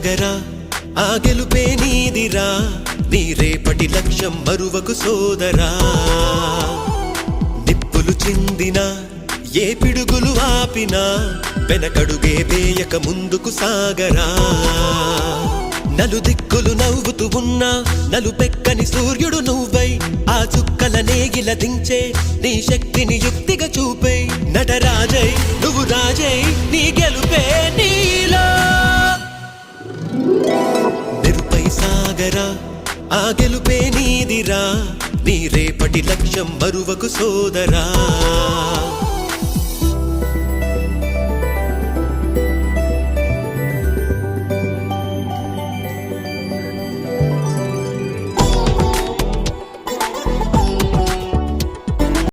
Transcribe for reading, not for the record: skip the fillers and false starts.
సాగరా ఆ గెలుపే నీదిరా నీ రేపటి లక్ష్యం మరువకు సోదరా నిప్పులు చిందిన ఏ పిడుగులు ఆపినా వెనకడుగే వేయక ముందుకు సాగరా నలుదిక్కులు నవ్వుతూ ఉన్నా నలుపెక్కని సూర్యుడు నువ్వై ఆ చుక్కల నేగిల దించే నీ శక్తిని యుక్తిగా చూపై నటరాజై నువ్వు రాజై నీ గెలుపే నీలో నిరుపై సాగరా ఆ గెలుపే నీదిరా నీ రేపటి లక్ష్యం మరువకు సోదరా